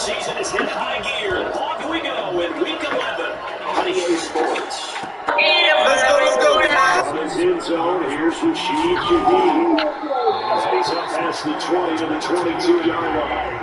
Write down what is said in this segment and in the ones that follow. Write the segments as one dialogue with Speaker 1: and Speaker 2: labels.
Speaker 1: season is headed high gear. Off we go in Week 11. 28 Sports.
Speaker 2: Let's go, guys.
Speaker 1: On his end zone, here's Rashid Shaheed. He's up past the 20 to the 22-yard line.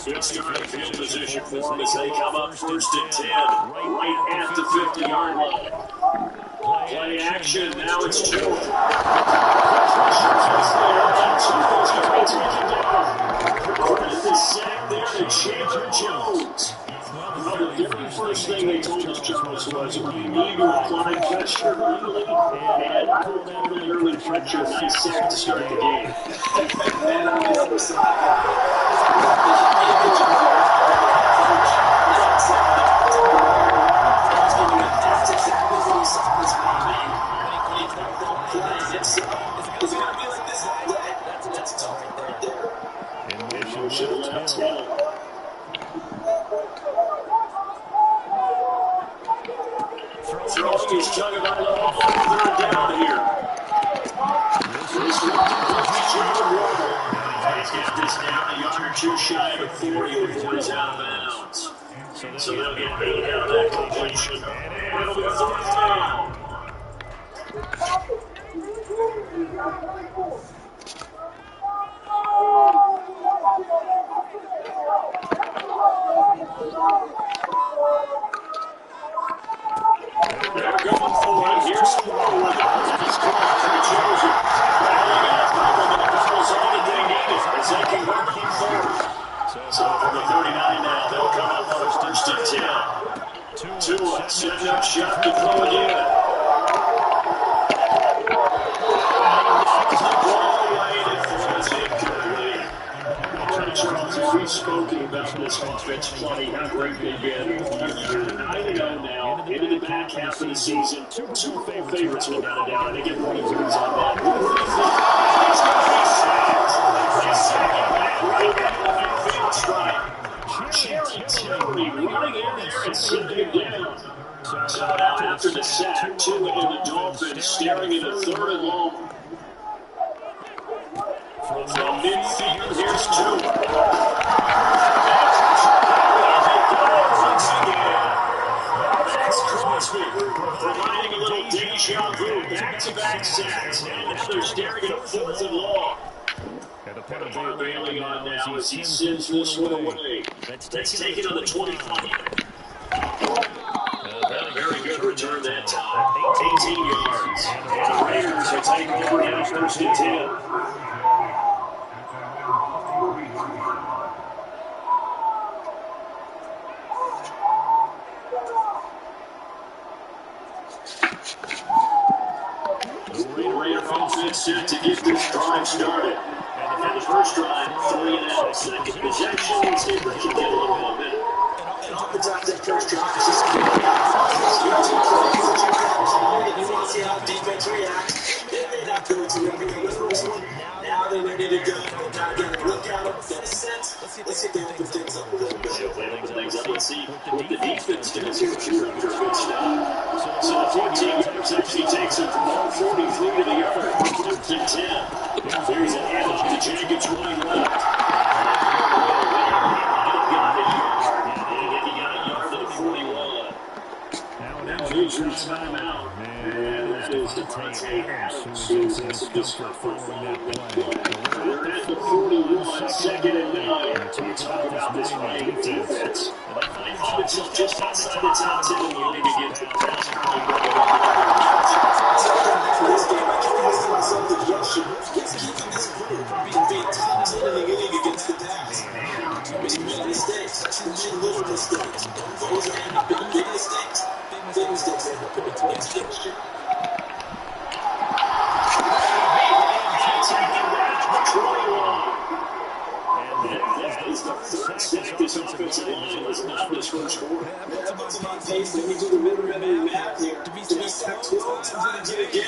Speaker 1: Good starting field position for them as they come up 1st and 10, right at the 50-yard line. Play action, now it's Joe. Credit the sack there to Chandler Jones. Well, the very first thing they told us, Jones, was we need to apply pressure early, and pull that really early pressure, nice sack to start the game. And on the other side, throwing his chugging right along, third down here. He's got this down a yard or two shy of 40 before he's out of bounds. So they'll get 8 out of that completion. And it'll be 4th down. They're going for it. Here's Squirrel. He's going for Joseph. As they can work him forward. So from the 39 now, they'll come up on 1st and 10. Tua setting up shot to throw again. Charles, as we've spoken about this offense plenty, how great they've been. You're 9-0 now, into the back half of the season. Two favorites without a doubt. I think it reasons on that. He's going to be sacked. Terry running in there and sitting him down. So now after the sack, Tua and the Dolphins staring at a 3rd and long. From midfield, here's Tua. That's Crosby providing a little deja vu. Back-to-back sacks. And now they're staring at a 4th and long. Bailing on now as he sends this one away. Let's take it on the 25. Very good return that time. 18 yards. And the Raiders are taking over now 1st and 10. set to get this drive started. And the first drive, 3 and out. Second possession, see if they can get a little momentum. And oftentimes that first drive is just you want to see how defense reacts. They may not go to everything with the first one. Now they're ready to go. Now they got to look at them, got a sense. Let's see if they open things up a little bit. Let's see what the defense does here after a good stop. So the 14 yards actually takes it from 43 to the yard. 5th and 10. There's a handoff to Jenkins running left. He got a yard to the 41. Now here's your timeout. And that is the Dante Adams who gets this following that play. We're at the 41, 2nd and 9. You talk about this Miami defense. They find themselves just outside the top 10 when you need to get to the pass. This game, I can't listen to myself the gesture. It's keeping this group from being top 10 in the league against the pass. They made mistakes. They made little mistakes. Those end up being big mistakes. Big mistakes end up being big mistakes. This offensive line was not this first quarter. That's about pace. Let me do the river math here. To be sacked 12 times in a game.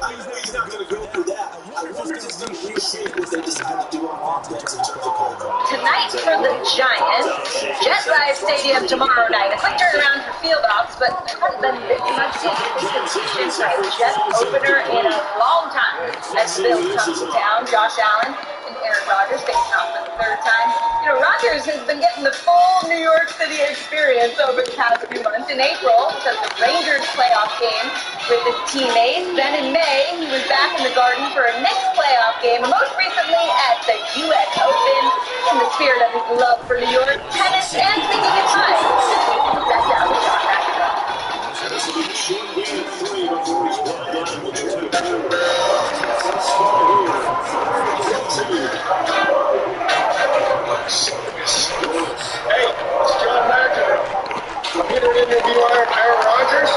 Speaker 1: I know he's not going to go for that. I wonder if it's going to reshape what they decide to do on offense in terms of
Speaker 2: tonight for the Giants. Jet Live Stadium tomorrow night. A quick turnaround for field ops, but there hasn't been much institution by Jet opener in a long time. As Bill comes to town, Josh Allen and Aaron Rodgers facing off for the 3rd time. You know, Rodgers has been getting the full New York City experience over the past few months. In April, he took the Rangers playoff game with his teammates. Then in May, he was back in the Garden for a Knicks playoff game. And most recently at the U.S. Open. In the spirit of his love for New York, tennis, and thinking it's time. That's down to Sean McEnroe.
Speaker 1: This will be a short game of 3 before he's brought down to the
Speaker 3: Hey, it's John McEnroe. I'm here to interview Aaron Rodgers.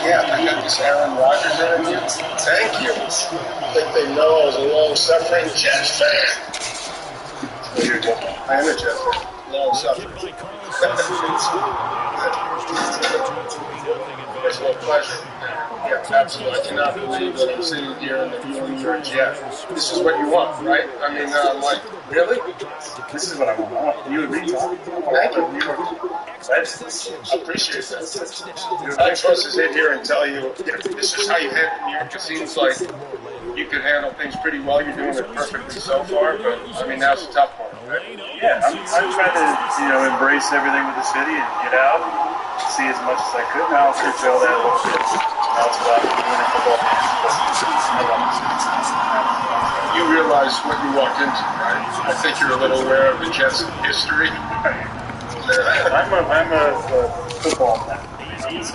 Speaker 3: Yeah, I got this Aaron Rodgers interview. Thank you. I think they know I was a long-suffering Jets fan. I am a Jets fan. Long-suffering. It's a pleasure. Yeah, absolutely. I cannot believe that I'm sitting here and interviewing your Jet. This is what you want, right? I mean, I'm like, really? This is what I want. You agree? Thank you. I appreciate that. I'm supposed to sit here and tell you this is how you handle New York. It seems like you could handle things pretty well. You're doing it perfectly so far, but I mean, now's the tough part, right?
Speaker 4: Yeah, I'm trying to, embrace everything with the city and get out and see as much as I could. Now I'll curtail that a little bit. Now it's about doing a football game.
Speaker 3: You realize what you walked into, right? I think you're a little aware of the Jets' history.
Speaker 4: I'm a football fan. You know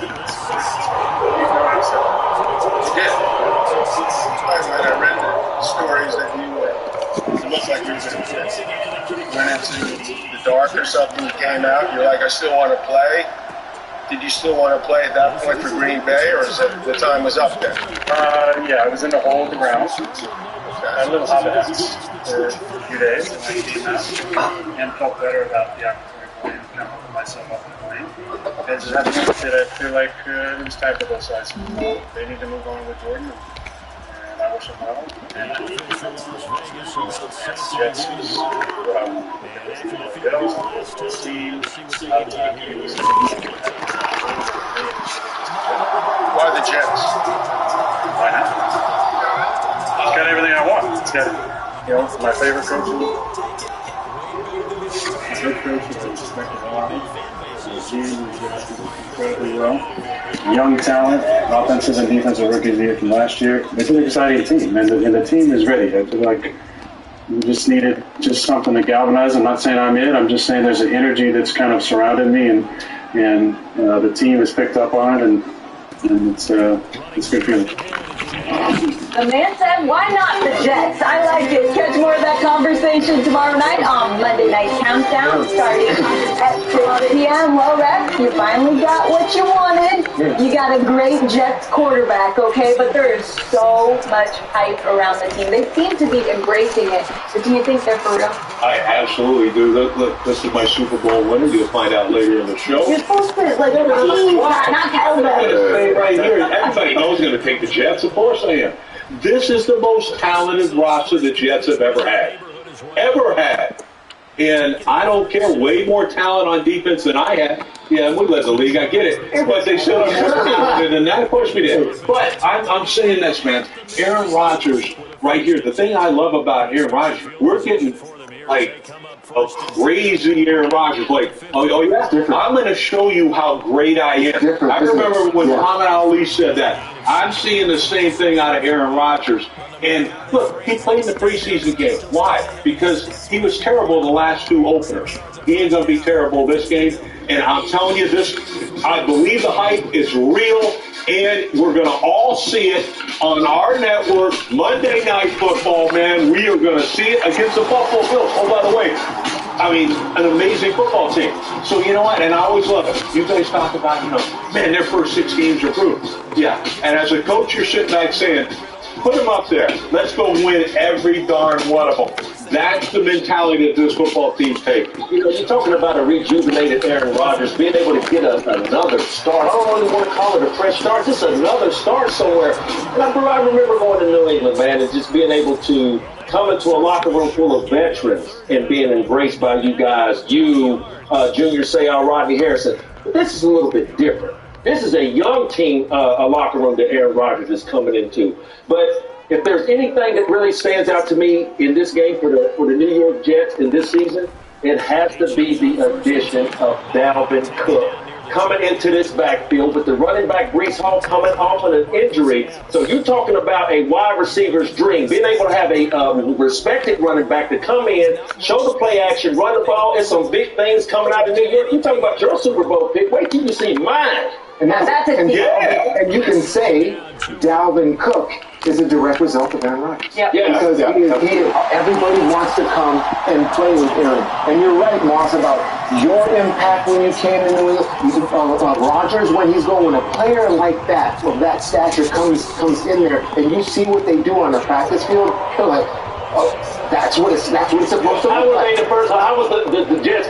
Speaker 4: what I said?
Speaker 3: You did. When I read the stories that you it looked like you went into the dark or something, you came out, you're like, I still want to play. Did you still want to play at that point for Green Bay, or is it the time was up there?
Speaker 4: Yeah, I was in the hole of the ground. I had a little hot ass for a few days, and I came out and felt better about the opportunity to kind of open myself up in the league. Because at the end of it, I feel like it was time for both sides. They need to move on with Jordan, and I wish them well. And I think the Jets is what I want. The team,
Speaker 3: Why the Jets?
Speaker 4: why not? It's got everything I want. It's got, my favorite coach. My head coach is respected a lot. The team is incredibly well. Young talent, offensive and defensive rookie of the year from last year. It's an exciting team, and the team is ready. I feel like we just needed just something to galvanize. I'm not saying I'm it. I'm just saying there's an energy that's kind of surrounded me, and the team has picked up on it, and it's a good feeling.
Speaker 2: The man said, why not the Jets? I like it. Catch more of that conversation tomorrow night on Monday Night Countdown starting at 6 p.m. Well, Rex, you finally got what you wanted. You got a great Jets quarterback, okay? But there is so much hype around the team. They seem to be embracing it. But do you think they're for real?
Speaker 5: I absolutely do. Look, this is my Super Bowl winner. You'll find out later in the show.
Speaker 2: You're supposed to, like, tease, not tell them.
Speaker 5: Right here. Everybody knows going to take the Jets. Of course I am. This is the most talented roster the Jets have ever had. Ever had. And I don't care, way more talent on defense than I had. Yeah, we led the league, I get it. But they still have more talented than that. Of course we did. But I'm saying this, man. Aaron Rodgers, right here, the thing I love about Aaron Rodgers, we're getting, like, a crazy Aaron Rodgers. Like, oh yeah, I'm going to show you how great I am. I remember when Muhammad Ali said that. I'm seeing the same thing out of Aaron Rodgers. And look, he played in the preseason game. Why? Because he was terrible the last two openers. He ain't going to be terrible this game. And I'm telling you this, I believe the hype is real, and we're going to all see it on our network, Monday Night Football, man. We are going to see it against the Buffalo Bills. Oh, by the way, I mean, an amazing football team. So, you know what? And I always love it. You guys talk about, man, their first 6 games are brutal. Yeah. And as a coach, you're sitting back saying, put them up there. Let's go win every darn one of them. That's the mentality that this football team takes.
Speaker 6: You're talking about a rejuvenated Aaron Rodgers, being able to get another start. I don't really want to call it a fresh start, just another start somewhere. And I remember going to New England, man, and just being able to come into a locker room full of veterans and being embraced by you guys, Junior Seau, Rodney Harrison. But this is a little bit different. This is a young team, a locker room that Aaron Rodgers is coming into. But if there's anything that really stands out to me in this game for the New York Jets in this season, it has to be the addition of Dalvin Cook coming into this backfield with the running back Breece Hall coming off of an injury. So you're talking about a wide receiver's dream, being able to have a respected running back to come in, show the play action, run the ball, and some big things coming out of New York. You're talking about your Super Bowl pick. Wait till you see mine.
Speaker 7: And that's it. And you can say Dalvin Cook is a direct result of Aaron Rodgers.
Speaker 2: Yep.
Speaker 7: Because everybody wants to come and play with Aaron. And you're right, Moss, about your impact when you came into Rodgers, when he's going, when a player like that, of that stature, comes in there, and you see what they do on the practice field, you're like, oh, that's what it's supposed to look like.
Speaker 6: How was the Jets?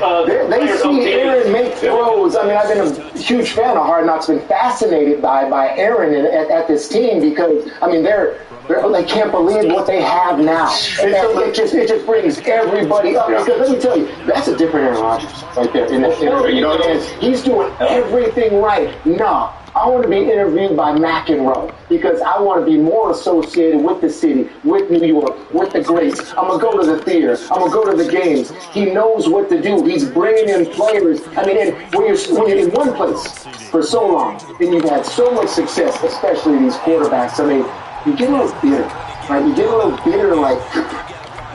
Speaker 7: They see Aaron make throws. I mean, I've been a huge fan of Hard Knocks, been fascinated by Aaron at this team because, I mean, they can't believe what they have now. It just brings everybody up. Because let me tell you, that's a different Aaron Rodgers right there. He's doing everything right. No. I want to be interviewed by McEnroe because I want to be more associated with the city, with New York, with the greats. I'm going to go to the theater. I'm going to go to the games. He knows what to do. He's bringing in players. I mean, when you're in one place for so long and you've had so much success, especially these quarterbacks, I mean, you get a little bitter, right? You get a little bitter, like,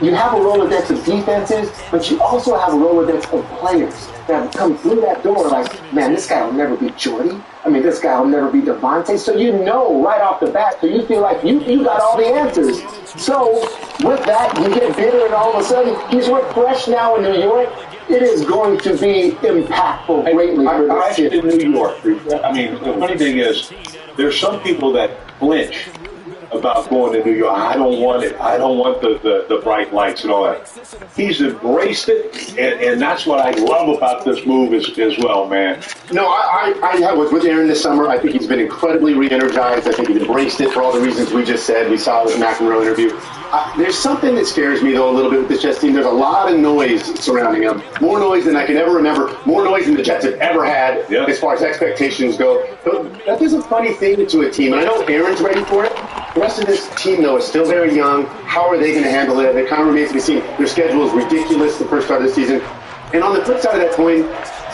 Speaker 7: you have a Rolodex of defenses, but you also have a Rolodex of players that come through that door like, man, this guy will never be Jordy. I mean, this guy will never be Devontae. So you know right off the bat, so you feel like you got all the answers. So with that, you get bitter, and all of a sudden, he's refreshed now in New York. It is going to be impactful greatly for the city.
Speaker 5: In New York, I mean, the funny thing is, there's some people that flinch about going to New York. I don't want it. I don't want the bright lights and all that. He's embraced it, and that's what I love about this move as well, man.
Speaker 8: No, I was with Aaron this summer. I think he's been incredibly re-energized. I think he's embraced it for all the reasons we just said. We saw it with the McEnroe interview. There's something that scares me, though, a little bit with this Jets team. There's a lot of noise surrounding him. More noise than I can ever remember. More noise than the Jets have ever had as far as expectations go. But that is a funny thing to a team. And I know Aaron's ready for it. The rest of this team, though, is still very young. How are they going to handle it? It kind of remains to be seen. Their schedule is ridiculous the first start of the season. And on the flip side of that coin,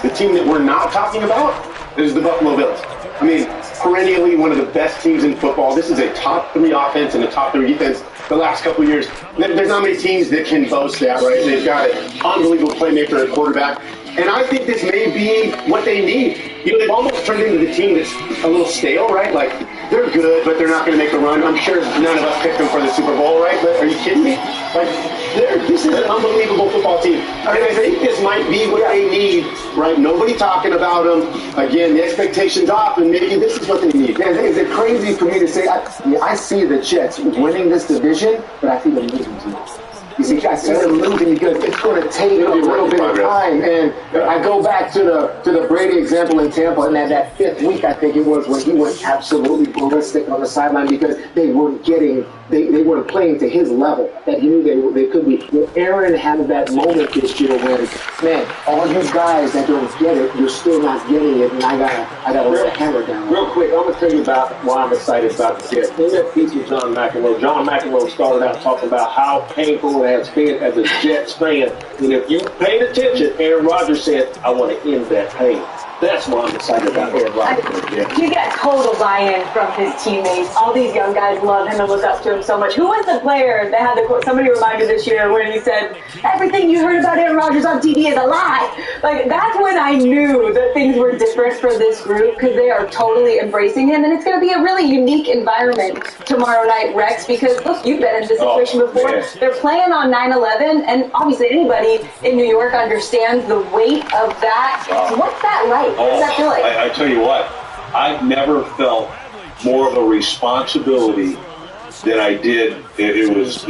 Speaker 8: the team that we're not talking about is the Buffalo Bills. I mean, perennially one of the best teams in football. This is a top 3 offense and a top 3 defense the last couple of years. There's not many teams that can boast that, right? They've got an unbelievable playmaker at quarterback. And I think this may be what they need. You know, they've almost turned into the team that's a little stale, right? Like, they're good, but they're not going to make a run. I'm sure none of us picked them for the Super Bowl, right? But are you kidding me? Like, this is an unbelievable football team. And I think this might be what they need, right? Nobody talking about them. Again, the expectation's off, and maybe this is what they need.
Speaker 7: Yeah, is it crazy for me to say I see the Jets winning this division, but I see them losing too? You see, I see them losing because it's going to take a little bit of time. And I go back to the Brady example in Tampa, and that 5th week, I think it was, when he went absolutely ballistic on the sideline because they weren't getting, they weren't playing to his level that he knew they could be. Well, Aaron had that moment this year when, man, all you guys that don't get it, you're still not getting it, and I gotta let a hammer down.
Speaker 6: Real quick, I'm going to tell you about why I'm excited about the Jets. In that piece with John McEnroe started out talking about how painful it has been as a Jets fan. And if you paid attention, Aaron Rodgers said, I want to end that pain. That's why I'm excited about Aaron Rodgers.
Speaker 2: He got total buy-in from his teammates. All these young guys love him and look up to him so much. Who was the player that had the quote? Somebody reminded this year when he said, everything you heard about Aaron Rodgers on TV is a lie. Like, that's when I knew that things were different for this group, because they are totally embracing him. And it's going to be a really unique environment tomorrow night, Rex, because, look, you've been in this situation before. Man. They're playing on 9/11, and obviously anybody in New York understands the weight of that. What's that like? What does that feel like?
Speaker 5: I tell you what, I've never felt more of a responsibility than I did. It was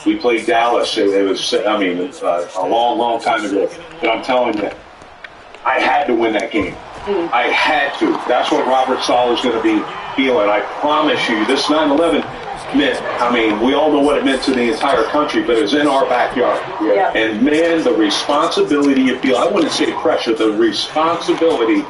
Speaker 5: we played Dallas. It was, I mean, a long time ago. But I'm telling you, I had to win that game. I had to. That's what Robert Saleh is going to be feeling. I promise you, this 9/11 meant, I mean, we all know what it meant to the entire country, but it was in our backyard.
Speaker 2: Yeah.
Speaker 5: And, man, the responsibility you feel, I wouldn't say pressure, the responsibility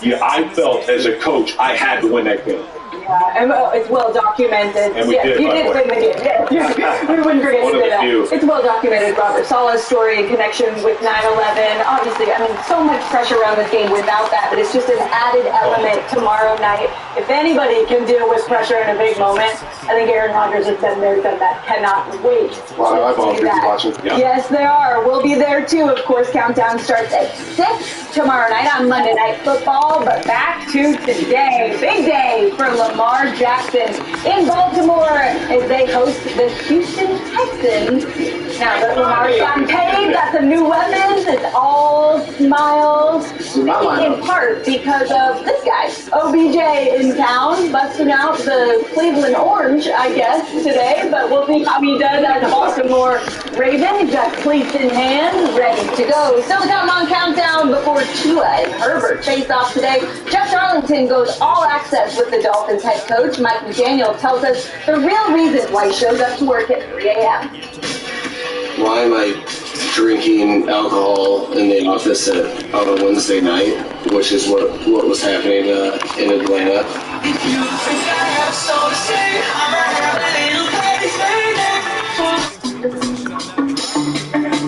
Speaker 5: I felt as a coach, I had to win that game.
Speaker 2: Yeah, and it's well documented.
Speaker 5: And we did,
Speaker 2: you did win the game. Yeah. We wouldn't forget to say that. It's well documented, Robert Saleh's story in connection with 9/11. Obviously, I mean, so much pressure around this game without that, but it's just an added element tomorrow night. If anybody can deal with pressure in a big moment, I think Aaron Rodgers has been there, done that. Cannot wait.
Speaker 8: A lot of eyeballs watching.
Speaker 2: Yeah. Yes, there are. We'll be there too. Of course, countdown starts at 6 tomorrow night on Monday Night Football. But back to today, big day for Lamar Jackson in Baltimore as they host the Houston Texans. Now that Lamar's gotten paid, got some new weapons, it's all smiles, in part because of this guy, OBJ in town, busting out the Cleveland Orange, I guess, today, but we'll see how he does as a Baltimore Raven. He's got cleats in hand, ready to go. Still the countdown before Tua and Herbert face off today. Jeff Darlington goes all access with the Dolphins head coach. Mike McDaniel tells us the real reason why he shows up to work at 3 a.m.
Speaker 9: Why am I drinking alcohol in the office on a Wednesday night, which is what was happening in Atlanta.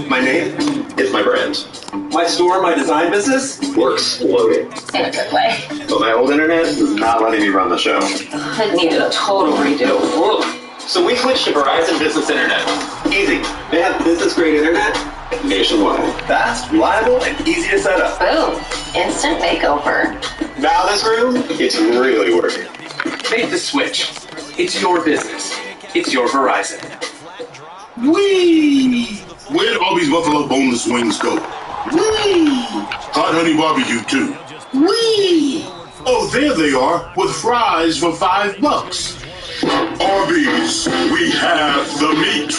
Speaker 10: My name is my brand. My store, my design business, works loaded.
Speaker 2: In a good way.
Speaker 10: But my old internet is not letting me run the show.
Speaker 2: It needed a total redo.
Speaker 10: So we switched to Verizon Business Internet. Easy. They have business-grade internet nationwide. Fast, reliable, and easy to set up.
Speaker 2: Boom. Instant makeover.
Speaker 10: Now this room, it's really working. Make the switch. It's your business. It's your Verizon.
Speaker 11: Whee! Where'd all these buffalo boneless wings go? Whee! Hot honey barbecue too. Whee! Oh, there they are with fries for $5. Arby's, we have the meat.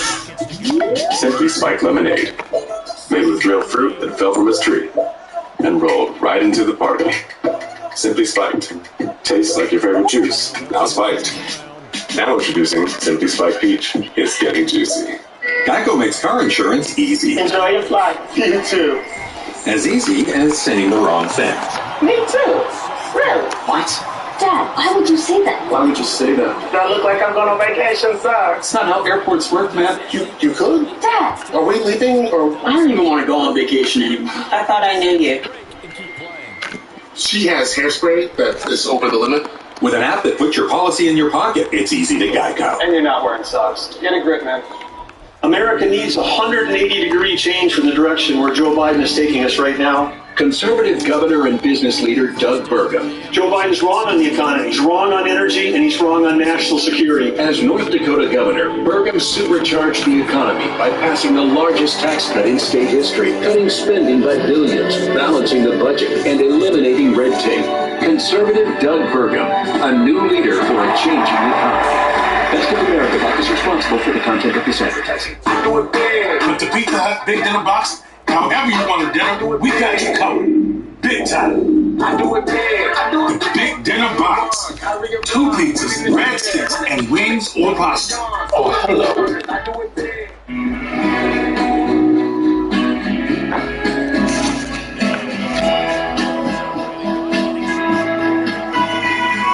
Speaker 12: Simply Spiked Lemonade, made with real fruit that fell from its tree and rolled right into the party. Simply Spiked, tastes like your favorite juice, now spiked. Now introducing Simply Spiked Peach. It's getting juicy.
Speaker 13: Geico makes car insurance easy.
Speaker 7: Enjoy your flight. You too.
Speaker 13: As easy as saying the wrong thing.
Speaker 7: Me too. Really?
Speaker 13: What?
Speaker 2: Dad, why would you say that?
Speaker 12: Why would you say that?
Speaker 7: Do I look like I'm going on vacation, sir?
Speaker 13: That's not how airports work, man.
Speaker 12: You could?
Speaker 2: Dad!
Speaker 12: Are we leaving or?
Speaker 14: I don't even want to go on vacation anymore. I thought I knew you.
Speaker 11: She has hairspray that is over the limit.
Speaker 13: With an app that puts your policy in your pocket, it's easy to Geico.
Speaker 3: And you're not wearing socks. Get a grip, man.
Speaker 15: America needs a 180-degree change from the direction where Joe Biden is taking us right now.
Speaker 6: Conservative governor and business leader Doug Burgum.
Speaker 15: Joe Biden's wrong on the economy, he's wrong on energy, and he's wrong on national security.
Speaker 6: As North Dakota governor, Burgum supercharged the economy by passing the largest tax cut in state history, cutting spending by billions, balancing the budget, and eliminating red tape. Conservative Doug Burgum, a new leader for a changing economy. Best of America Buck is responsible for the content of this advertising.
Speaker 11: Do it big. With the Pizza Hut Big Dinner Box, however you want to dinner, we got you covered. Big time. I do it big. The Big Dinner Box. 2 pizzas, breadsticks, and wings or pasta.
Speaker 6: Oh, hello.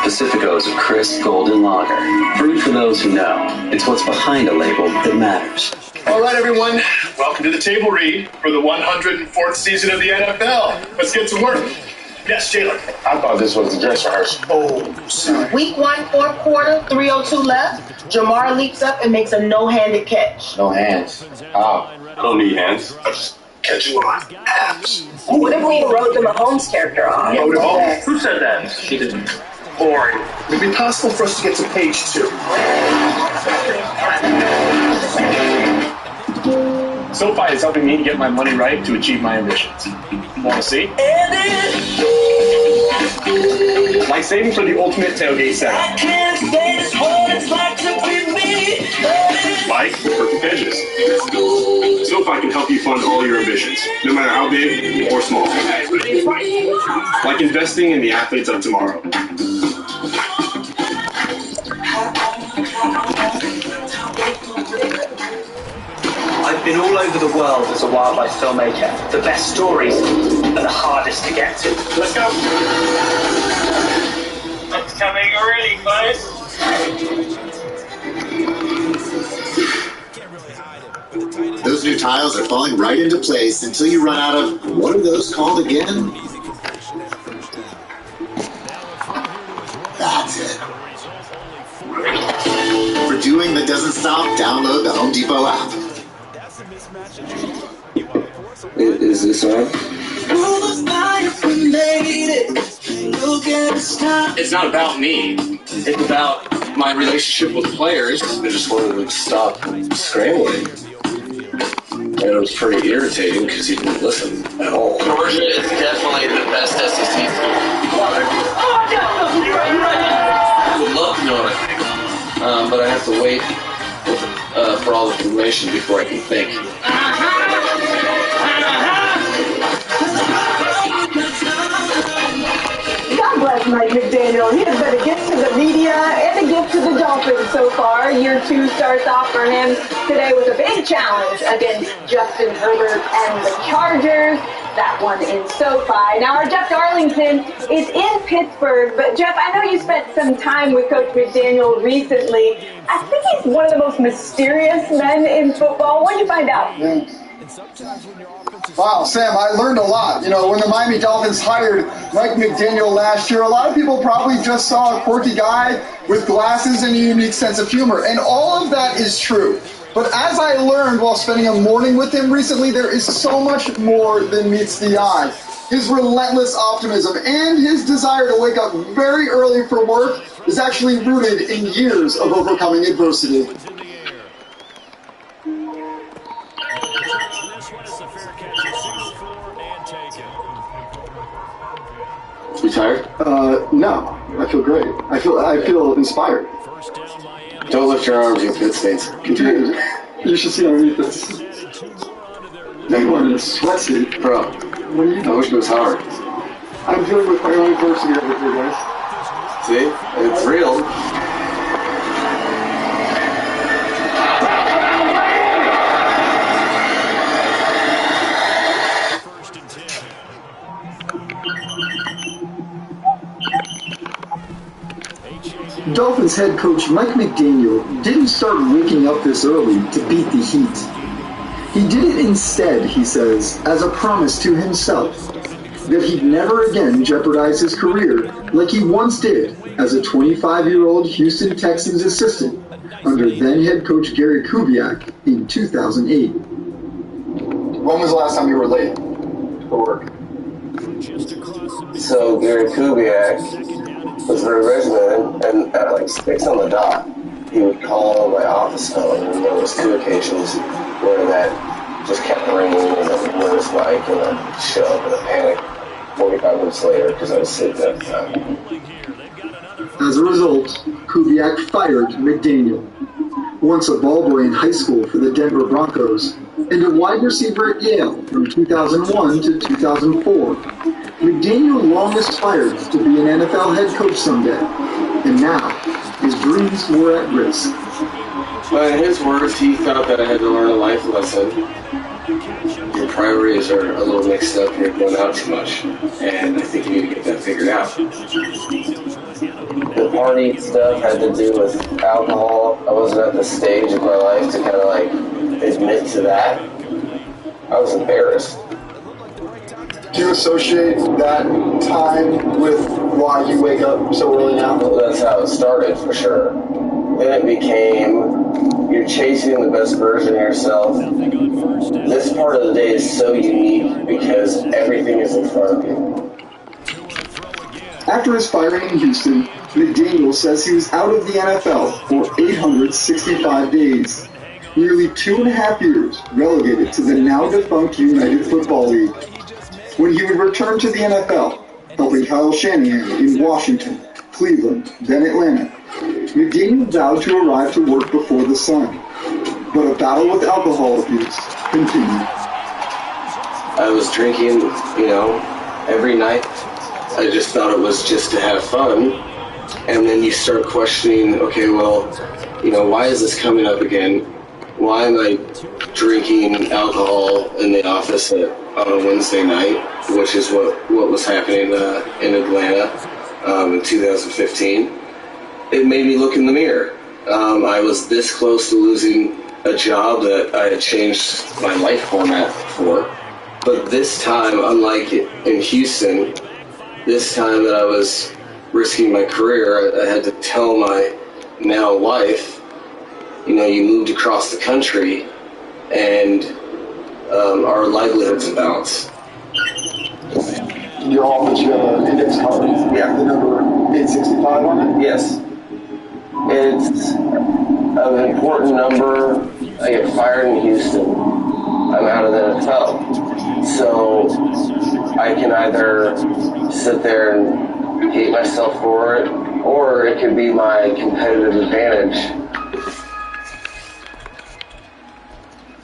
Speaker 16: Pacifico is a crisp golden lager, brewed for those who know. It's what's behind a label that matters.
Speaker 3: All right, everyone. Welcome to the table read for the 104th season of the NFL. Let's get to work. Yes, Jalen.
Speaker 8: I thought this was a dress rehearsal. Oh, sorry.
Speaker 17: Week 1, 4th quarter, 3:02 left. Jamar leaps up and makes a no-handed catch.
Speaker 8: No hands. How?
Speaker 12: I don't need hands.
Speaker 3: I just catch you on abs.
Speaker 2: What if we wrote the Mahomes character on?
Speaker 3: Yeah,
Speaker 15: Who said that?
Speaker 3: She didn't. Boring. Would it be possible for us to get to page 2? SoFi is helping me get my money right to achieve my ambitions. Want to see? Like saving for the ultimate tailgate setup. Like perfect edges. SoFi can help you fund all your ambitions, no matter how big or small. Like investing in the athletes of tomorrow.
Speaker 15: I've been all over the world as a wildlife filmmaker. The best stories are the hardest to get to. Let's go. It's coming already, guys.
Speaker 18: Those new tiles are falling right into place until you run out of, what are those called again? That's it. For doing that doesn't stop, download the Home Depot app.
Speaker 9: Is this on?
Speaker 3: It's not about me. It's about my relationship with players.
Speaker 9: I just wanted to stop scrambling. And it was pretty irritating because he didn't listen at all.
Speaker 10: Georgia is definitely the best SEC school.
Speaker 9: I would love to know it, but I have to wait for all the information before I can think.
Speaker 2: God bless Mike McDaniel. He has been a gift to the media and a gift to the Dolphins so far. Year 2 starts off for him today with a big challenge against Justin Herbert and the Chargers. That one in SoFi. Now, our Jeff Darlington is in Pittsburgh, but Jeff, I know you spent some time with Coach McDaniel recently. I think he's one of the most mysterious men in football. What did you find out?
Speaker 19: Wow, Sam, I learned a lot. You know, when the Miami Dolphins hired Mike McDaniel last year, a lot of people probably just saw a quirky guy with glasses and a unique sense of humor, and all of that is true. But as I learned while spending a morning with him recently, there is so much more than meets the eye. His relentless optimism and his desire to wake up very early for work is actually rooted in years of overcoming adversity.
Speaker 9: You tired?
Speaker 19: No. I feel great. I feel inspired.
Speaker 9: Don't lift your arms, you have good stains.
Speaker 19: Dude, you should see underneath this. You are in a sweatsuit.
Speaker 9: Bro,
Speaker 19: What are you doing?
Speaker 9: I wish it was hard.
Speaker 19: I'm dealing with my own adversity over here, guys.
Speaker 9: See? It's real.
Speaker 19: Dolphins head coach Mike McDaniel didn't start waking up this early to beat the Heat. He did it instead, he says, as a promise to himself. that he'd never again jeopardize his career like he once did as a 25-year-old Houston Texans assistant under then-head coach Gary Kubiak in 2008.
Speaker 7: When was the last time you were late for work?
Speaker 9: So Gary Kubiak was very regimented, and at like 6 on the dot, he would call my office phone, and there was 2 occasions where that just kept ringing, and I would wear his mic, and I'd show up in a panic 45 minutes later because I was sleeping at the time.
Speaker 19: As a result, Kubiak fired McDaniel, once a ball boy in high school for the Denver Broncos, and a wide receiver at Yale from 2001 to 2004. McDaniel long aspired to be an NFL head coach someday, and now his dreams were at risk.
Speaker 9: But in his words, he thought that I had to learn a life lesson. Your priorities are a little mixed up and you're going out too much, and I think you need to get that figured out. The party stuff had to do with alcohol. I wasn't at the stage of my life to kind of like admit to that. I was embarrassed.
Speaker 19: Do you associate that time with why you wake up so early now?
Speaker 9: Well, that's how it started, for sure. Then it became, you're chasing the best version of yourself. This part of the day is so unique because everything is in front of you.
Speaker 19: After his firing in Houston, McDaniel says he was out of the NFL for 865 days, nearly 2.5 years relegated to the now-defunct United Football League. When he would return to the NFL, helping Kyle Shanahan in Washington, Cleveland, then Atlanta, McDaniel vowed to arrive to work before the sun. But a battle with alcohol abuse continued.
Speaker 9: I was drinking, every night. I just thought it was just to have fun. And then you start questioning, okay, well, why is this coming up again? Why am I drinking alcohol in the office on a Wednesday night, which is what was happening in Atlanta in 2015? It made me look in the mirror. I was this close to losing a job that I had changed my life format for. But this time, unlike in Houston, this time that I was risking my career, I had to tell my now wife, you moved across the country and our livelihoods in balance.
Speaker 7: Your office, you have an index card.
Speaker 9: Yeah.
Speaker 7: The number 865 on it?
Speaker 9: Yes. It's an important number. I get fired in Houston. I'm out of the NFL. So I can either sit there and hate myself for it, or it could be my competitive advantage.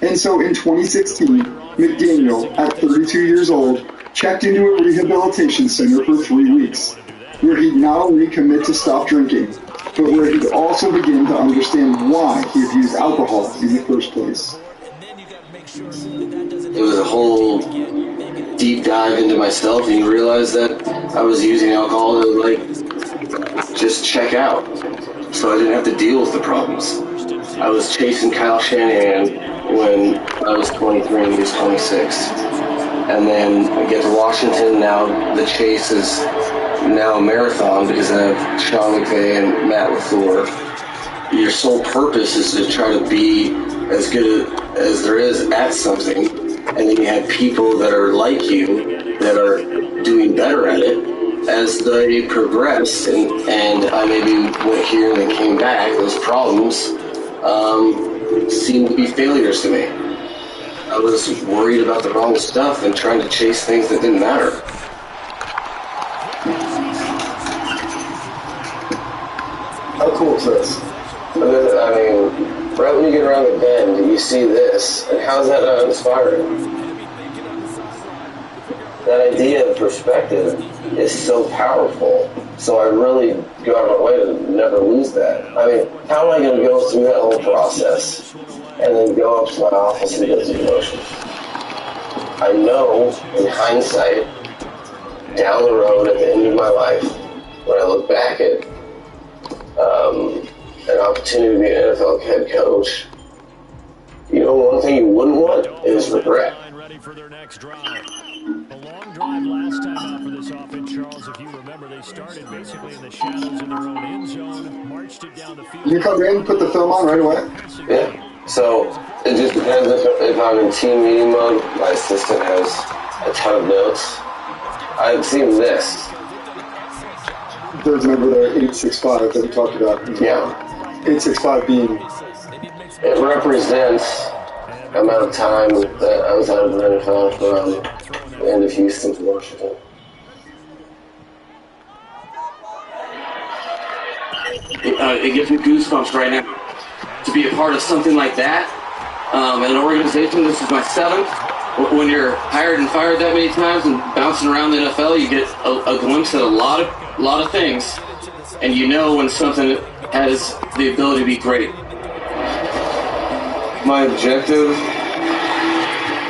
Speaker 19: And so in 2016, McDaniel, at 32 years old, checked into a rehabilitation center for 3 weeks, where he'd not only commit to stop drinking, but where he'd also begin to understand why he abused alcohol in the first place.
Speaker 9: It was a whole deep dive into myself, and you realize that I was using alcohol to just check out, so I didn't have to deal with the problems. I was chasing Kyle Shanahan when I was 23 and he was 26. And then I get to Washington. Now the chase is now a marathon because I have Sean McVay and Matt LaFleur. Your sole purpose is to try to be as good as there is at something. And then you have people that are like you that are doing better at it as they progress. And I maybe went here and then came back. Those problems seemed to be failures to me. I was worried about the wrong stuff and trying to chase things that didn't matter.
Speaker 7: How cool is this?
Speaker 9: Right when you get around the bend, you see this, and how's that not inspiring? That idea of perspective is so powerful, so I really go out of my way to never lose that. How am I going to go through that whole process and then go up to my office and go through the motions? I know, in hindsight, down the road at the end of my life, when I look back at an opportunity to be an NFL head coach, one thing you wouldn't want is regret.
Speaker 1: for their next drive. A long drive last time out for this offense, Charles. If you remember, they started basically in the shadows of their own end zone, marched it down the field.
Speaker 19: You come in, put the film on right away?
Speaker 9: Yeah. So it just depends if I'm in team meeting mode. My assistant has a ton of notes. I've seen this.
Speaker 19: There's a number there, 865, that we talked about.
Speaker 9: Yeah.
Speaker 19: 865 being...
Speaker 9: It represents the amount of time that I was out of the NFL from the end of Houston to Washington.
Speaker 20: It gives me goosebumps right now to be a part of something like that. An organization, this is my 7th. When you're hired and fired that many times and bouncing around the NFL, you get a glimpse at a lot of things, and you know when something has the ability to be great.
Speaker 9: My objective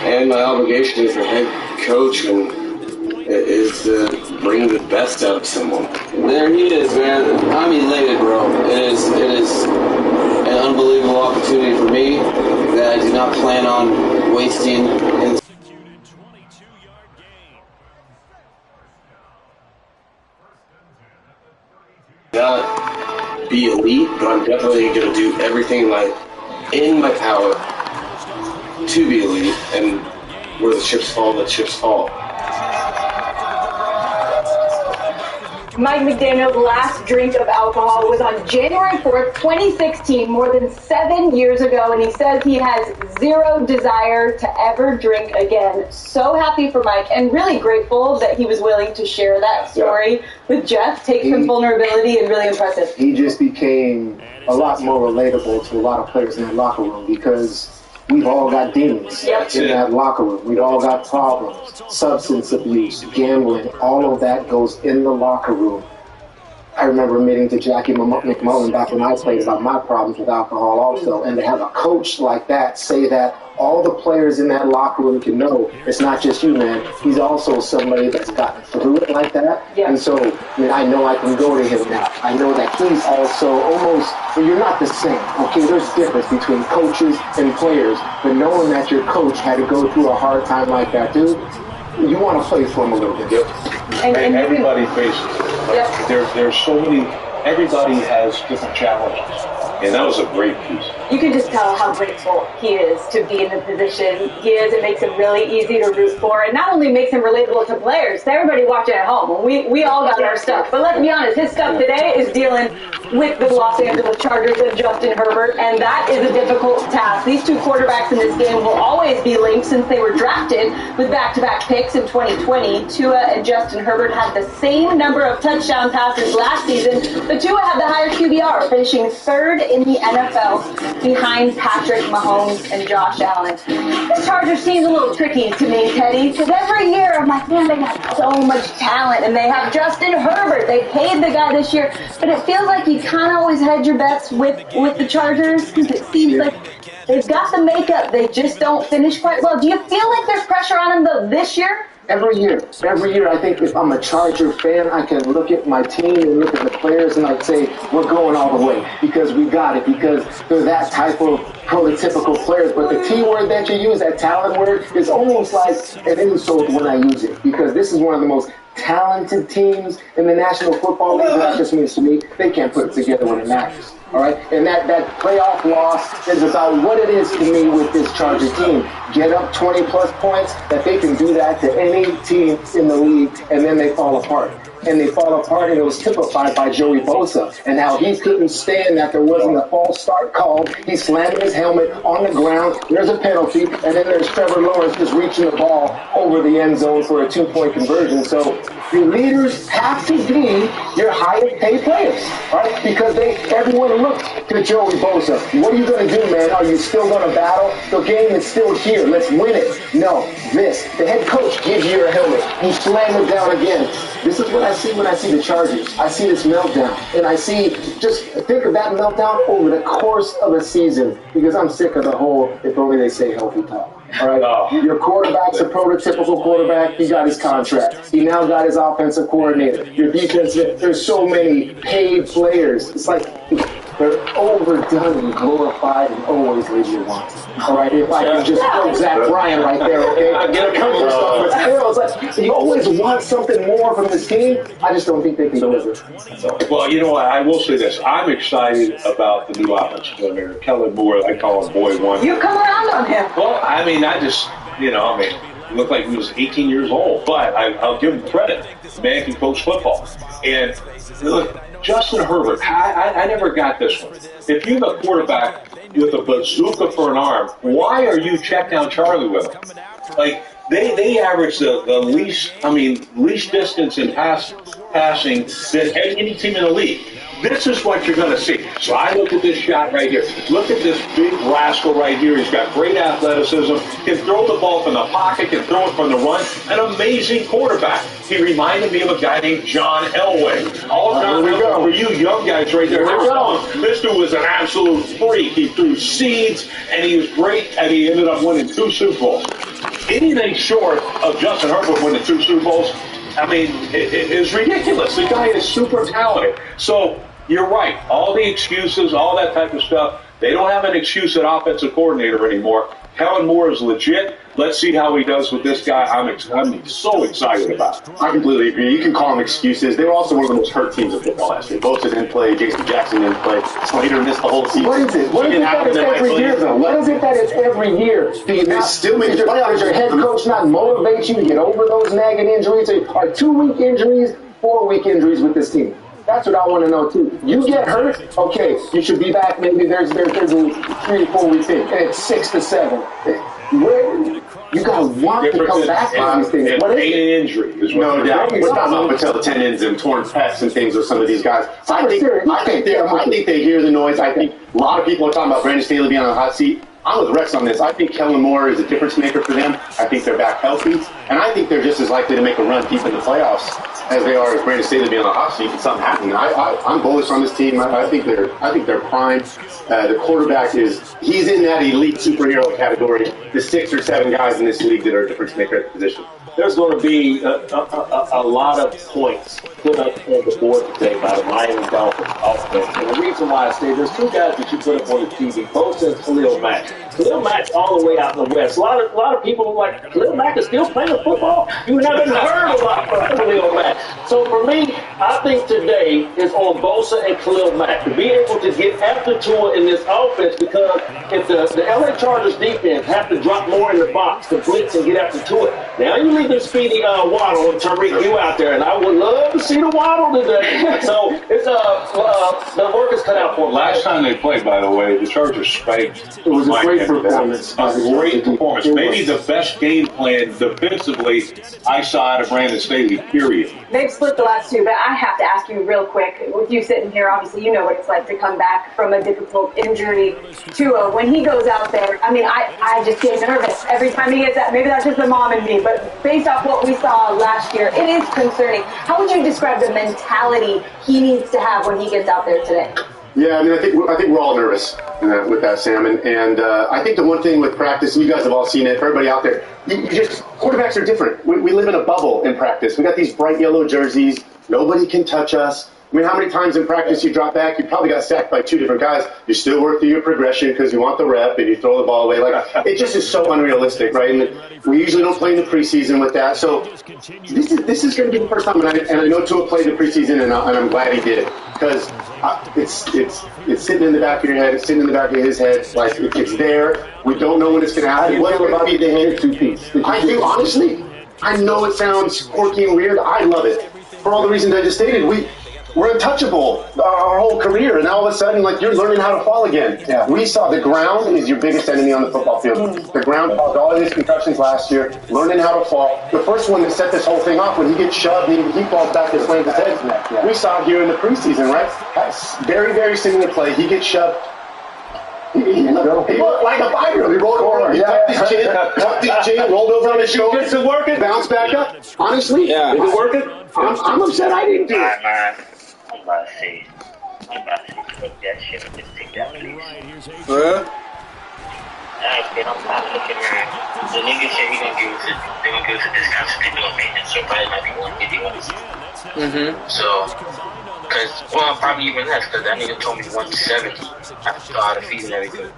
Speaker 9: and my obligation as a head coach is to bring the best out of someone. There he is, man. I'm elated, bro. It is an unbelievable opportunity for me that I do not plan on wasting. Not be elite, but I'm definitely going to do everything in my power to be elite, and where the chips fall, the chips fall.
Speaker 21: Mike McDaniel's last drink of alcohol was on January 4th, 2016, more than 7 years ago, and he says he has zero desire to ever drink again. So happy for Mike, and really grateful that he was willing to share that story with Jeff, take some vulnerability, and really impressive.
Speaker 7: He just became a lot more relatable to a lot of players in that locker room because we've all got demons in that locker room. We've all got problems, substance abuse, gambling, all of that goes in the locker room. I remember admitting to Jackie McMullen back when I played about my problems with alcohol also, and to have a coach like that say that all the players in that locker room can know it's not just you, man. He's also somebody that's gotten through it like that. And so, I know I can go to him now. I know that he's also almost, well, you're not the same, okay? There's difference between coaches and players, but knowing that your coach had to go through a hard time like that, dude, you want to play for him a little bit.
Speaker 5: And everybody faces it. There's so many, everybody has different challenges. And that was a great piece.
Speaker 21: You can just tell how grateful he is to be in the position he is. It makes him really easy to root for. And not only makes him relatable to players, to everybody watching at home. We all got our stuff. But let's be honest, his stuff today is dealing with the Los Angeles Chargers and Justin Herbert. And that is a difficult task. These two quarterbacks in this game will always be linked since they were drafted with back-to-back picks in 2020. Tua and Justin Herbert had the same number of touchdown passes last season, but Tua had the higher QBR, finishing 3rd in the NFL behind Patrick Mahomes and Josh Allen. This Chargers team's a little tricky to me, Teddy, because every year I'm like, man, they got so much talent, and they have Justin Herbert. They paid the guy this year, but it feels like you kind of always hedge your bets with the Chargers because it seems like they've got the makeup. They just don't finish quite well. Do you feel like there's pressure on them, though, this year?
Speaker 7: Every year, I think if I'm a Charger fan, I can look at my team and look at the players and I'd say, we're going all the way because we got it, because they're that type of prototypical players. But the T word that you use, that talent word, is almost like an insult when I use it because this is one of the most talented teams in the National Football League. That just means to me, they can't put it together when it matters. All right, and that playoff loss is about what it is to me with this Charger team. Get up 20-plus points, that they can do that to any team in the league, and then they fall apart. And they fall apart, and it was typified by Joey Bosa, and how he couldn't stand that there wasn't a false start called. He slammed his helmet on the ground. There's a penalty, and then there's Trevor Lawrence just reaching the ball over the end zone for a 2-point conversion. So your leaders have to be your highest paid players, right? Because everyone looks to Joey Bosa. What are you going to do, man? Are you still going to battle? The game is still here. Let's win it. No, the head coach gives you your helmet. You slam it down again. This is what I see when I see the Chargers. I see this meltdown. And I see, just think of that meltdown over the course of a season because I'm sick of the whole, if only they say healthy talk. All right, your quarterback's a prototypical quarterback. He got his contract. He now got his offensive coordinator. Your defense, there's so many paid players. It's like, they're overdone and glorified and always leave you wanting. All right, if I can just quote Zach Bryan right there, okay? I get a couple of stuff, but still, it's like you always want something more from this team. I just don't think they can deliver. So.
Speaker 5: Well, you know what? I will say this. I'm excited about the new offensive coordinator, Kellen Moore. I call him Boy One.
Speaker 2: You come around on him.
Speaker 5: Well, I mean, he looked like he was 18 years old, but I'll give him credit. The man can coach football. And look, Justin Herbert, I never got this one. If you have a quarterback with a bazooka for an arm, why are you check down Charlie with him? Like, they average the least distance in passing than any team in the league. This is what you're going to see. So I look at this shot right here. Look at this big rascal right here. He's got great athleticism, can throw the ball from the pocket, can throw it from the run. An amazing quarterback. He reminded me of a guy named John Elway. All John Elway, for you young guys right there. This dude was an absolute freak. He threw seeds, and he was great, and he ended up winning 2 Super Bowls. Anything short of Justin Herbert winning 2 Super Bowls, I mean, it is ridiculous. The guy is super talented. So you're right. All the excuses, all that type of stuff, they don't have an excuse at offensive coordinator anymore. Kellen Moore is legit. Let's see how he does with this guy. I'm so excited about it.
Speaker 8: I completely agree. You can call them excuses. They were also one of the most hurt teams of football last year. Bosa didn't play. Jason Jackson didn't play. Slater missed the whole season.
Speaker 7: What is it? What is it that it's every year, though? What is it that it's every year? Do you not, still does your head coach not motivate you to get over those nagging injuries? Are 2-week injuries, 4-week injuries with this team? That's what I want to know, too. You get hurt, okay, you should be back. Maybe there's a 3 to 4 weeks in, and it's 6 to 7. You got to want to come back from these things.
Speaker 5: What is it? Injury is
Speaker 8: no doubt. We're talking about patella tendons and torn pecs and things with some of these guys. I think they hear the noise. I think a lot of people are talking about Brandon Staley being on the hot seat. I'm with Rex on this. I think Kellen Moore is a difference maker for them. I think they're back healthy, and I think they're just as likely to make a run deep in the playoffs as they are as Brandon Staley being on the hot seat and something happening. I'm bullish on this team. I think they're prime. The quarterback he's in that elite superhero category. The 6 or 7 guys in this league that are a difference maker at the position.
Speaker 6: There's going to be a lot of points put up on the board today by the Miami Dolphins offense. And the reason why I say there's 2 guys that you put up on the TV, Bosa and Khalil Mack. Khalil Mack's all the way out in the West. A lot of people are like, Khalil Mack is still playing football? You haven't heard a lot from Khalil Mack. So for me, I think today is on Bosa and Khalil Mack to be able to get after Tua in this offense, because if the LA Chargers defense have to drop more in the box to blitz and get after Tua, now you leave the speedy Waddle and Tariq you out there, and I would love to see the Waddle today. So it's the work is cut out for them.
Speaker 5: Last time they played, by the way, the Chargers spanked.
Speaker 7: It was a great performance.
Speaker 5: Great performance. Maybe the best game plan defensively I saw out of Brandon Staley, period.
Speaker 21: They've split the last 2, but I have to ask you real quick, with you sitting here, obviously you know what it's like to come back from a difficult injury. Tua, when he goes out there, I mean, I just get nervous every time he gets that. Maybe that's just the mom in me, but based off what we saw last year, it is concerning. How would you describe the mentality he needs to have when he gets out there today?
Speaker 8: Yeah, I mean, I think we're all nervous with that, Sam. And I think the one thing with practice, and you guys have all seen it, for everybody out there, quarterbacks are different. We live in a bubble in practice. We got these bright yellow jerseys. Nobody can touch us. I mean, how many times in practice you drop back? You probably got sacked by 2 different guys. You still work through your progression because you want the rep, and you throw the ball away. Like, it just is so unrealistic, right? And we usually don't play in the preseason with that. So this is going to be the first time, and I know Tua played the preseason, and I'm glad he did it, because it's sitting in the back of your head. It's sitting in the back of his head. Like, it's there. We don't know when it's going to happen. What about the head 2-piece? I do, honestly. I know it sounds quirky and weird. I love it for all the reasons I just stated. We're untouchable our whole career, and all of a sudden, like, you're learning how to fall again. Yeah. We saw the ground is your biggest enemy on the football field. The ground caused all of his concussions last year, learning how to fall. The first one that set this whole thing off, when he gets shoved and he falls back and slams his head. Yeah. We saw it here in the preseason, right? That's very, very similar play. He gets shoved. He looked like a 5-year-old. He rolled over, he tucked his chin, rolled over on his shoulder. Is it working? Bounced back up. Honestly, is it working? I'm upset I didn't do it.
Speaker 4: I'm about to say, take that shit. Just take that, please.
Speaker 3: Alright,
Speaker 4: man, I'm not looking around. The nigga said he gonna give us a discount to do a maintenance, so probably might be $150. So, Well, probably even less, because that nigga told me 170. I saw how the fees and everything.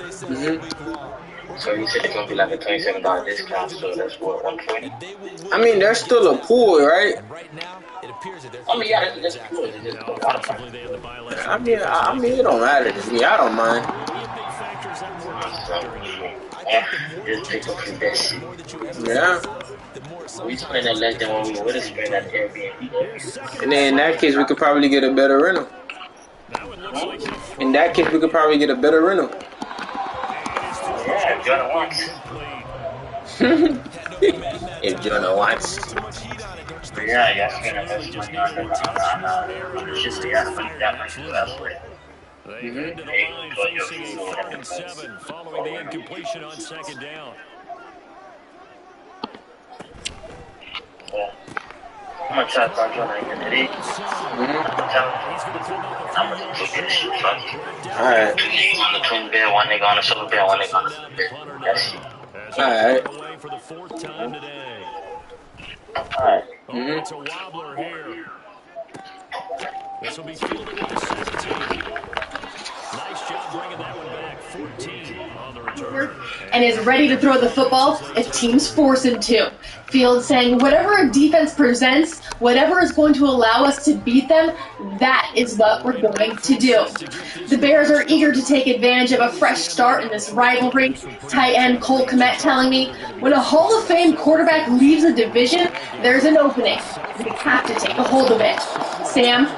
Speaker 4: So he said it's going to be like a $27 discount, so that's what, 120?
Speaker 14: I mean, there's still a pool, right?
Speaker 4: I mean, yeah, that's cool. It's just
Speaker 14: I mean, it don't matter to me. I don't mind.
Speaker 4: Just pick up from that shit.
Speaker 14: Yeah.
Speaker 4: We spend that less than what we would have spent at Airbnb.
Speaker 14: And then in that case, we could probably get a better rental. In that case, we could probably get a better rental.
Speaker 4: Yeah, if Jonah wants.
Speaker 14: If Jonah wants.
Speaker 4: But yeah, spend that much money on the shit, so yeah, that much to elsewhere.
Speaker 1: Third and 7 following the incompletion on second down.
Speaker 4: I'm gonna try to start Jonah again today. I'm gonna get this shit funky.
Speaker 14: Alright.
Speaker 4: 2 niggas on the twin bed, 1 nigga on the silver bed, 1 nigga on the silver bed. That's it.
Speaker 14: Alright.
Speaker 1: For the 4th time today.
Speaker 4: Alright.
Speaker 1: It's a wobbler here. This will be fielded at the 17. Nice job bringing that one back. 14 on the return.
Speaker 22: And is ready to throw the football if teams force him to. Field saying whatever a defense presents, whatever is going to allow us to beat them, that is what we're going to do. The Bears are eager to take advantage of a fresh start in this rivalry. Tight end Cole Kmet telling me, when a Hall of Fame quarterback leaves a division, there's an opening. We have to take a hold of it. Sam?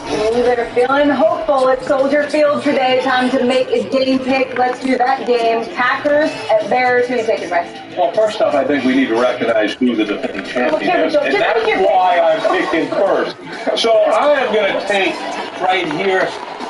Speaker 21: They're feeling hopeful at Soldier Field today. Time to make a game pick. Let's do that game. Packers at Bears. Who are you taking, Bryce?
Speaker 5: Well, first off, I think we need to recognize who the defending champion is, and that's why I'm picking first. So I am going to take right here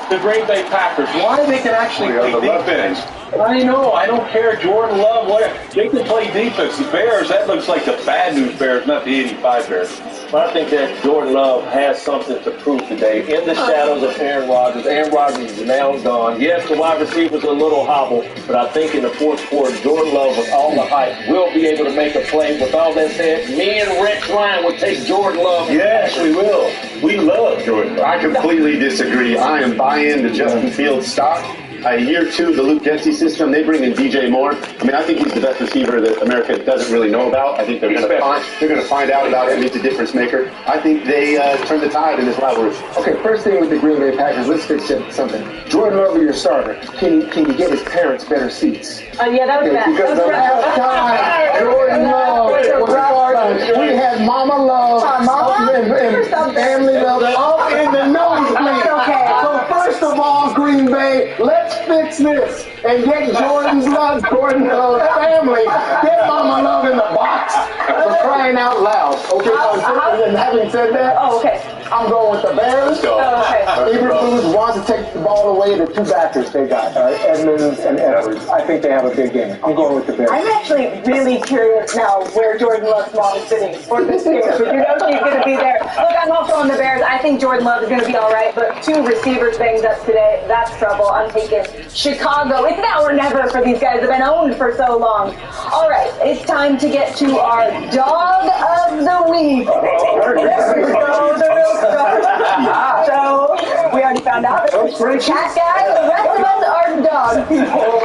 Speaker 5: the Green Bay Packers. Why they can actually play defense. I know. I don't care. Jordan Love, whatever. They can play defense. The Bears, that looks like the bad news Bears, not the 85 Bears.
Speaker 6: But I think that Jordan Love has something to prove today. In the shadows of Aaron Rodgers is now gone. Yes, the wide receiver's a little hobble, but I think in the fourth quarter, Jordan Love, with all the hype, will be able to make a play. With all that said, me and Rich Ryan will take Jordan Love.
Speaker 8: Yes, we will. We love Jordan Love. I completely disagree. I am buying the Justin Fields stock. Year 2, the Luke Getsy system, they bring in DJ Moore. I mean, I think he's the best receiver that America doesn't really know about. I think they're going to find out about him. He's a difference maker. I think they turn the tide in this rivalry.
Speaker 7: Okay, first thing with the Green Bay Packers, let's fix something. Jordan Love, your starter, can you get his parents better seats?
Speaker 21: Yeah, that was bad.
Speaker 7: Because the last time Jordan Love was starting, we had Mama Love and Family Love all in the nosebleed. So first of all, Green Bay, let's fix this and get Jordan Love's family. Get Mama Love in the box for crying out loud. Okay, and having said that, I'm going with the Bears. Eberflus wants to take the ball away. The 2 backers they got, Edmonds and Edwards. I think they have a big game. I'm going with the Bears.
Speaker 21: I'm actually really curious now where Jordan Love's mom is sitting for this game. You know she's going to be there. Look, I'm also on the Bears. I think Jordan Love is going to be all right, but 2 receivers banged up today. That's trouble. I'm taking Chicago. It's now or never for these guys. They've been owned for so long. All right, it's time to get to our Dog of the Week. So we already found out that we're cat guys. The rest of us are dog people.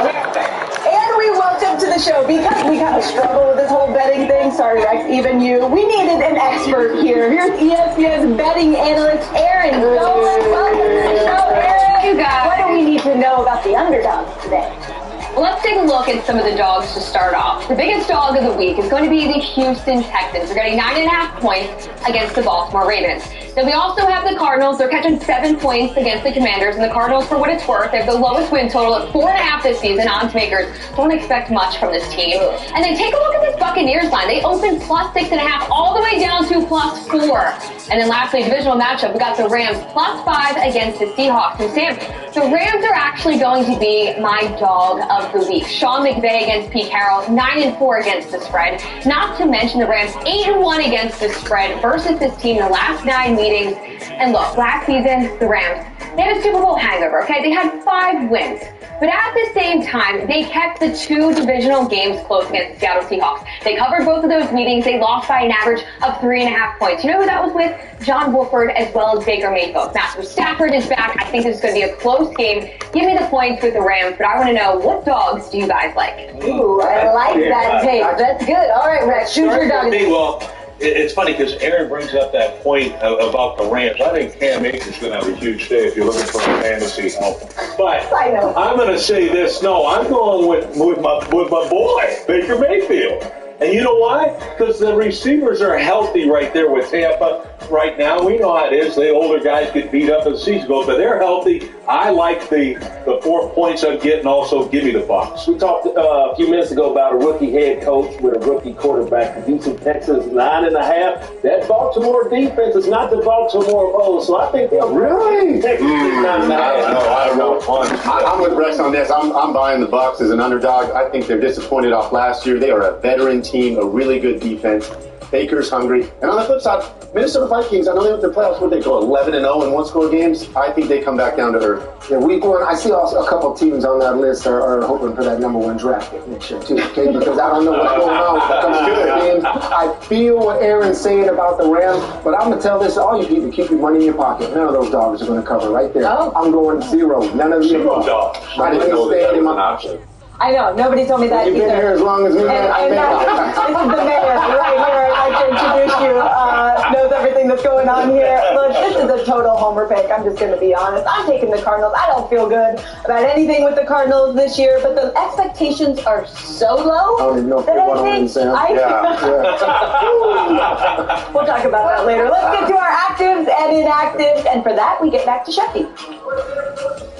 Speaker 21: And we welcome to the show, because we kind of struggle with this whole betting thing. Sorry, Rex, even you. We needed an expert here. Here's ESPN's betting analyst, Aaron Dolan. Welcome to the show, Aaron. You guys. What do we need to know about the underdogs today?
Speaker 23: Well, let's take a look at some of the dogs to start off. The biggest dog of the week is going to be the Houston Texans. They're getting 9.5 points against the Baltimore Ravens. Then we also have the Cardinals. They're catching 7 points against the Commanders. And the Cardinals, for what it's worth, they have the lowest win total at 4.5 this season. Odds makers don't expect much from this team. And then take a look at this Buccaneers line. They opened plus 6.5 all the way down to plus 4. And then lastly, divisional matchup, we got the Rams plus 5 against the Seahawks. And Sam, the Rams are actually going to be my dog of the week. Sean McVay against Pete Carroll, 9-4 against the spread. Not to mention the Rams 8-1 against the spread versus this team in the last 9 meetings. And look, last season, the Rams, they had a Super Bowl hangover, okay? They had 5 wins. But at the same time, they kept the 2 divisional games close against the Seattle Seahawks. They covered both of those meetings. They lost by an average of 3.5 points. You know who that was with? John Wolford as well as Baker Mayfield. Matthew Stafford is back. I think this is going to be a close game. Give me the points with the Rams, but I want to know, what dogs do you guys like?
Speaker 2: Ooh, I like that tape. That's good. All right, Rex, choose your dog.
Speaker 5: Well, it's funny because Aaron brings up that point about the Rams. I think Cam Akers going to have a huge day if you're looking for a fantasy help. But I'm going to say this. No, I'm going with my boy, Baker Mayfield. And you know why? Because the receivers are healthy right there with Tampa right now. We know how it is. The older guys get beat up as the season goes, but they're healthy. I like the 4 points I'm getting. Also, give me the Bucs.
Speaker 6: We talked a few minutes ago about a rookie head coach with a rookie quarterback. The Houston Texans 9.5. That Baltimore defense is not the Baltimore Bulls, so I think they'll really take 9.5.
Speaker 8: I don't know. I'm with Rex on this. I'm buying the Bucs as an underdog. I think they're disappointed off last year. They are a veteran team, a really good defense. Baker's hungry. And on the flip side, Minnesota Vikings, I know they went to the playoffs, where they go 11-0 in one-score games. I think they come back down to earth.
Speaker 7: Yeah, week one, I see also a couple of teams on that list are hoping for that #1 draft pick next year, too, okay? Because I don't know what's going on with a couple of teams. I feel what Aaron's saying about the Rams, but I'm going to tell this to all you people, keep your money in your pocket. None of those dogs are going to cover right there.
Speaker 2: Oh.
Speaker 7: I'm going 0. None of you.
Speaker 5: 0 dogs.
Speaker 7: I didn't know that was an option.
Speaker 2: I know, nobody told me that
Speaker 7: You've
Speaker 2: either.
Speaker 7: been here as long as me.
Speaker 2: And this is the mayor right here. I'd like to introduce you. Knows everything that's going on here. Look, this is a total homer pick. I'm just going to be honest. I'm taking the Cardinals. I don't feel good about anything with the Cardinals this year, but the expectations are so low.
Speaker 7: I don't even know if they want to win, Sam.
Speaker 2: We'll talk about that later. Let's get to our actives and inactives, and for that, we get back to Sheffy.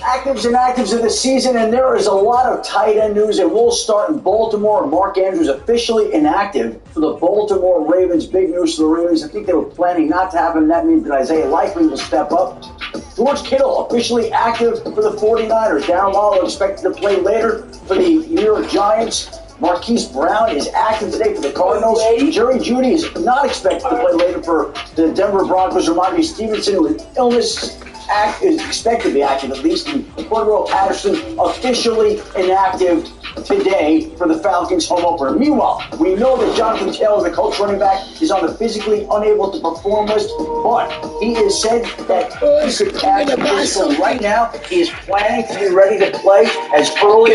Speaker 11: Actives and actives of the season, and there is a lot of tight end news, and we'll start in Baltimore. Mark Andrews officially inactive for the Baltimore Ravens. Big news for the Ravens. I think they were planning not to have him. That means that Isaiah Likely will step up. George Kittle officially active for the 49ers. Darren Waller expected to play later for the New York Giants. Marquise Brown is active today for the Cardinals. Jerry Jeudy is not expected to play later for the Denver Broncos. Ramondre Stevenson, with illness, is expected to be active at least. And Cordero Patterson officially inactive today for the Falcons home opener. Meanwhile, we know that Jonathan Taylor, the Colts running back, is on the physically unable to perform list, but he has said that he could catch a pistol right now. He is planning to be ready to play as early